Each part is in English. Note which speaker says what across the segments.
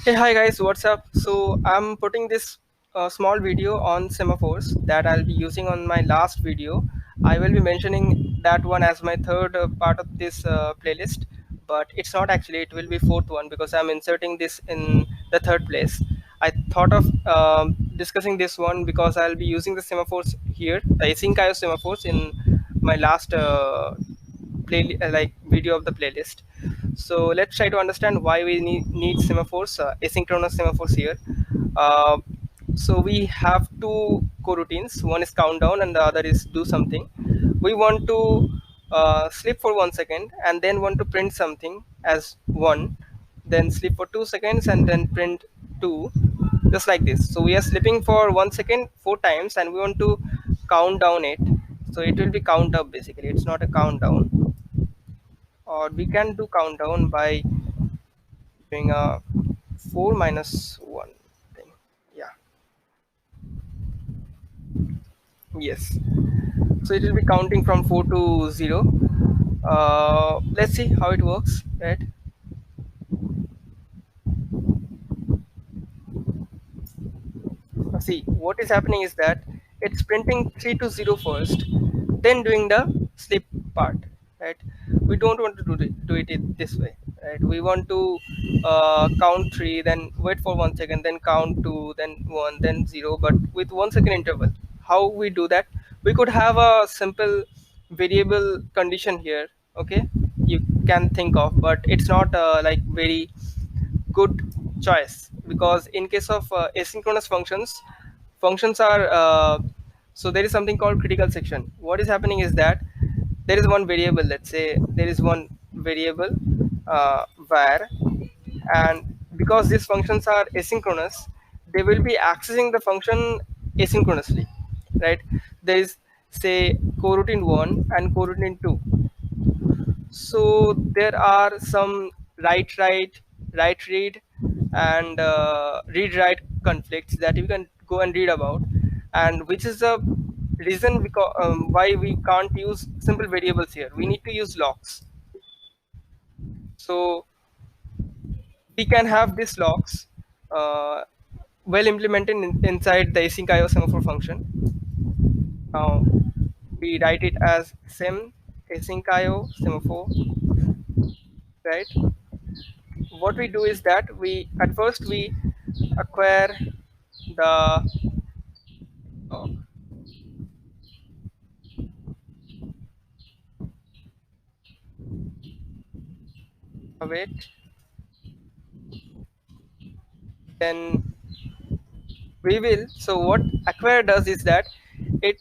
Speaker 1: Hey, hi guys, what's up? So I'm putting this small video on semaphores that I'll be using on my last video. I will be mentioning that one as my third part of this playlist, but it's not actually. It will be fourth one because I'm inserting this in the third place. I thought of discussing this one because I'll be using the semaphores here, the async IO semaphores in my last like video of the playlist. So let's try to understand why we need semaphores, asynchronous semaphores here. uh, so we have two coroutines. One is countdown and the other is do something. We want to sleep for 1 second and then want to print something as one, then sleep for 2 seconds and then print two, just like this. So we are sleeping for 1 second 4 times and we want to count down it. So it will be count up, basically it's not a countdown. Or we can do countdown by doing a 4 minus 1 thing. Yeah, yes. So it will be counting from 4 to 0. Let's see how it works, right? See, what is happening is that it's printing 3 to 0 first, then doing the sleep part, right? We don't want to do it this way, right? We want to count 3, then wait for 1 second, then count 2, then 1, then 0, but with 1 second interval. How we do that? We could have a simple variable condition here, okay? You can think of, but it's not like very good choice, because in case of asynchronous functions are so there is something called critical section. What is happening is that there is one variable, let's say there is one variable var, and because these functions are asynchronous, they will be accessing the function asynchronously, right? There is, say, coroutine 1 and coroutine 2. So there are some write read, and read write conflicts that you can go and read about, and which is the reason because why we can't use simple variables here. We need to use locks. So we can have these locks well implemented inside the async IO semaphore function. Now we write it as sem async IO semaphore, right? What we do is that we at first we acquire the uh, wait, then we will. So what acquire does is that it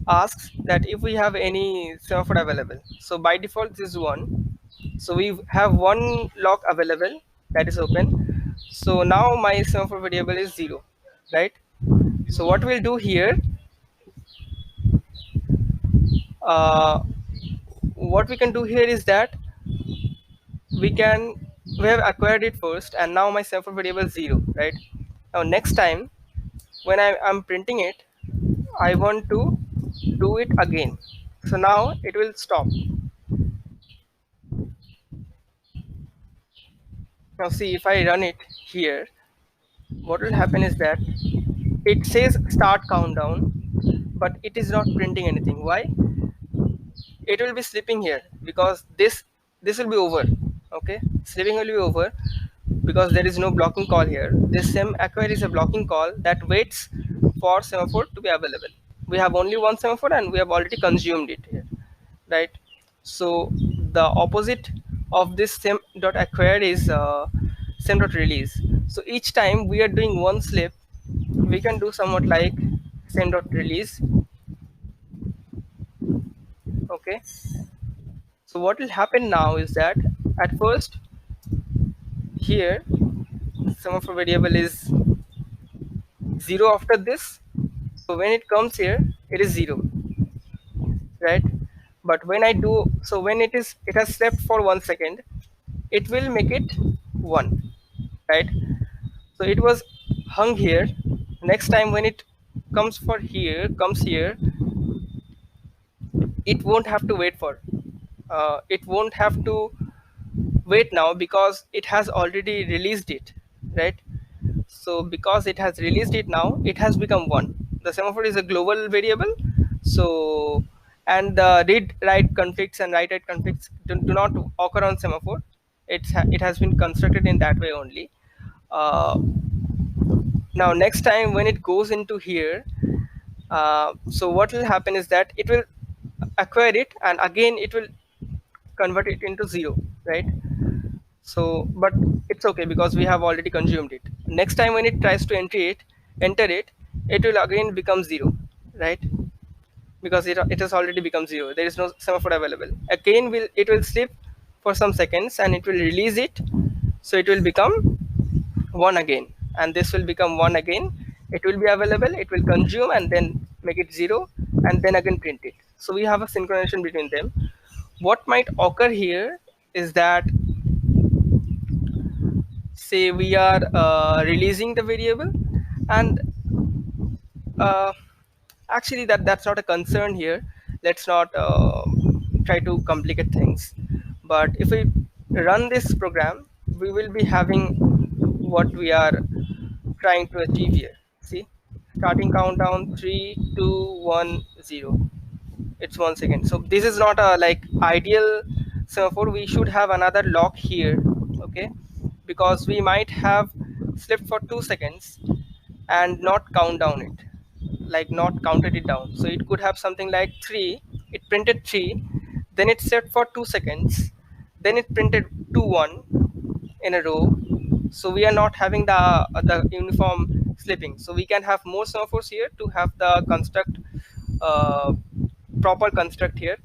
Speaker 1: asks that if we have any semaphore available. So by default this is one, so we have one lock available that is open. So now my semaphore variable is 0, right? So what we'll do here, uh, what we can do here is that we can we have acquired it first, and now my semaphore variable is 0, right? Now next time when I'm printing it, I want to do it again. So now it will stop. Now see, if I run it here, what will happen is that it says start countdown, but it is not printing anything. Why? It will be sleeping here because this will be over. Okay, sleeping will be over because there is no blocking call here. This sem acquire is a blocking call that waits for semaphore to be available. We have only one semaphore and we have already consumed it here, right? So the opposite of this sem dot acquire is sem dot release. So each time we are doing one sleep, we can do somewhat like sem dot release. Okay, so what will happen now is that at first here some of our variable is 0 after this. So when it comes here, it is 0, right? But when I do, so when it has slept for 1 second, it will make it 1, right? So it was hung here. Next time when it comes here, it won't have to wait for it won't have to wait now because it has already released it, right? So because it has released it now, it has become one. The semaphore is a global variable. So, and the read write conflicts and write write conflicts do not occur on semaphore. It has been constructed in that way only. uh, Now next time when it goes into here, so what will happen is that it will acquire it, and again it will convert it into zero, right? So but it's okay because we have already consumed it. Next time when it tries to enter it, it will again become zero, right? Because it has already become zero, there is no semaphore available. Again it will sleep for some seconds and it will release it, so it will become one again, and this will become one again. It will be available, it will consume and then make it zero, and then again print it. So we have a synchronization between them. What might occur here is that, say we are releasing the variable, and uh, actually that's not a concern here. Let's not try to complicate things. But if we run this program, we will be having what we are trying to achieve here. See, starting countdown 3 2 1 0. It's 1 second. So this is not a like ideal semaphore. We should have another lock here, okay? Because we might have slept for 2 seconds and not count down it, like not counted it down. So it could have something like 3. It printed 3, then it slept for 2 seconds, then it printed 2 1 in a row. So we are not having the uniform sleeping. So we can have more semaphores here to have the construct, uh, proper construct here.